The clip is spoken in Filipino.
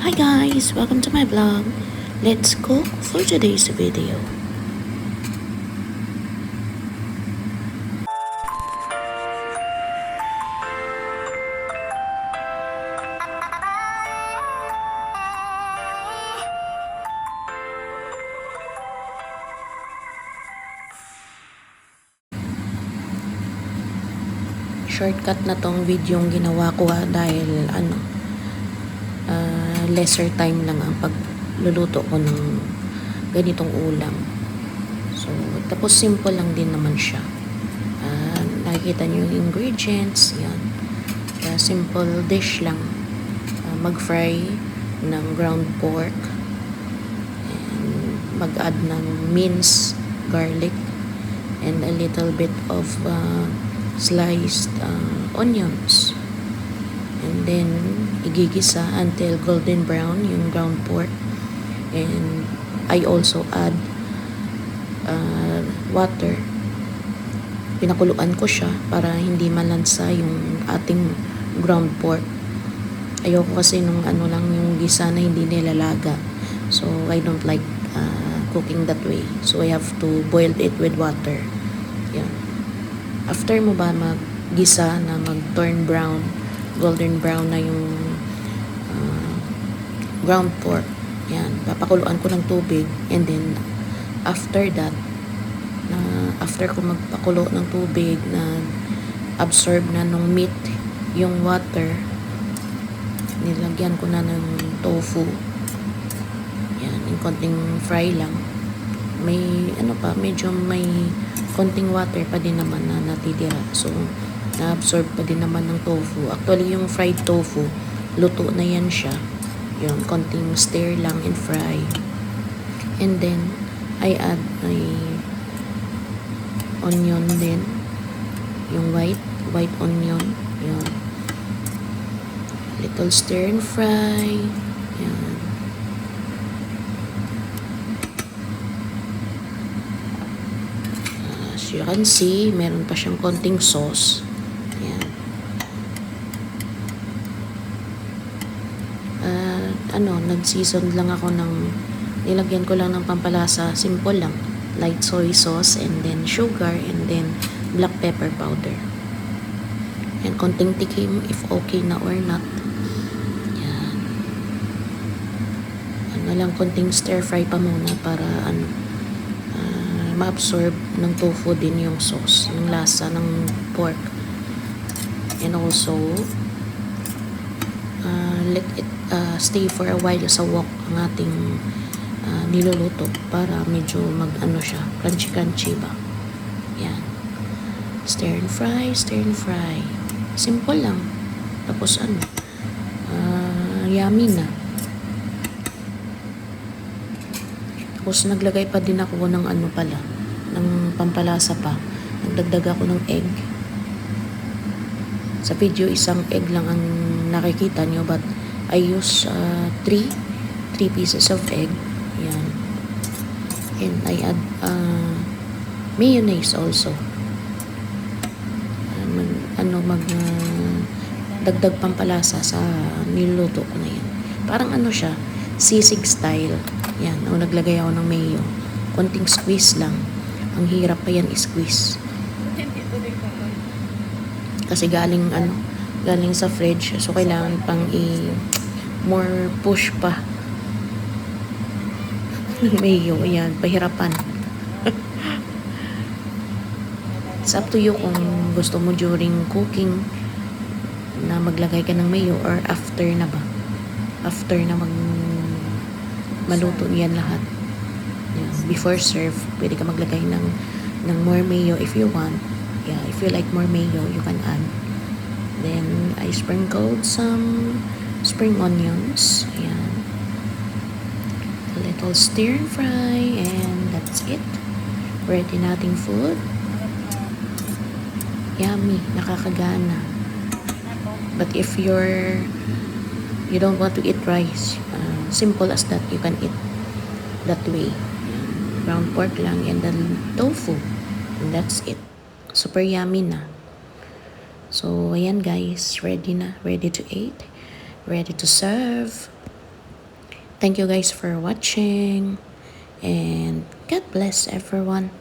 Hi guys, welcome to my vlog. Let's cook for today's video. Shortcut na tong video yung ginawa ko dahil lesser time lang ang pagluluto ko ng ganitong ulam. So, tapos simple lang din naman siya. Nakikita niyo yung ingredients, yan. Simple dish lang. Mag-fry ng ground pork and mag-add ng minced garlic and a little bit of sliced onions, and then igigisa until golden brown yung ground pork. And I also add water. Pinakuluan ko siya para hindi malansa yung ating ground pork. Ayoko kasi nung lang yung gisa na hindi nilalaga, so I don't like cooking that way, so I have to boil it with water. Yeah. After mo ba maggisa na mag-turn brown, golden brown na yung ground pork, yan, papakuluan ko ng tubig, and then after that, after ko magpakulo ng tubig na absorb na nung meat yung water, nilagyan ko na ng tofu, yan, yung konting fry lang. May medyo may konting water pa din naman na natitira, so na-absorb pa din naman ng tofu. Actually yung fried tofu, luto na yan siya, yung konting stir lang and fry. And then I add onion din, yung white onion, yun, little stir and fry, yan. As you can see, meron pa siyang konting sauce. Ayan. Nag-season lang ako nilagyan ko lang ng pampalasa. Simple lang. Light soy sauce, and then sugar, and then black pepper powder. And konting tikim if okay na or not. Ayan. Konting stir fry pa muna para ma-absorb ng tofu din yung sauce, yung lasa ng pork. And also let it stay for a while sa wok ang ating niluluto para medyo siya, crunchy ba. Yan. Stir and fry. Simple lang. Tapos yummy na. Tapos naglagay pa din ako ng ng pampalasa pa. Nagdagdag ako ng egg. Sa video, isang egg lang ang nakikita nyo, but I use 3 pieces of egg. Yan. And I add mayonnaise also. Dagdag pampalasa sa niluluto ko na yan. Parang siya, sisig style. Yan, naglagay ako ng mayo. Konting squeeze lang. Ang hirap pa yan i-squeeze. Kasi galing sa fridge. So, kailangan pang more push pa. Mayo, yan, pahirapan. It's up to you kung gusto mo during cooking na maglagay ka ng mayo or after na ba. After na maluto yan lahat. Yeah. Before serve, pwede ka maglagay ng more mayo if you want. Yeah, if you like more mayo, you can add. Then I sprinkled some spring onions. Ayan. A little stir and fry, and that's it. Ready nating food. Yummy, nakakagana. But if you don't want to eat rice, simple as that, you can eat that way. Ground pork lang and then tofu, and that's it. Super yummy na. So ayan guys, ready to eat, ready to serve. Thank you guys for watching, and God bless everyone.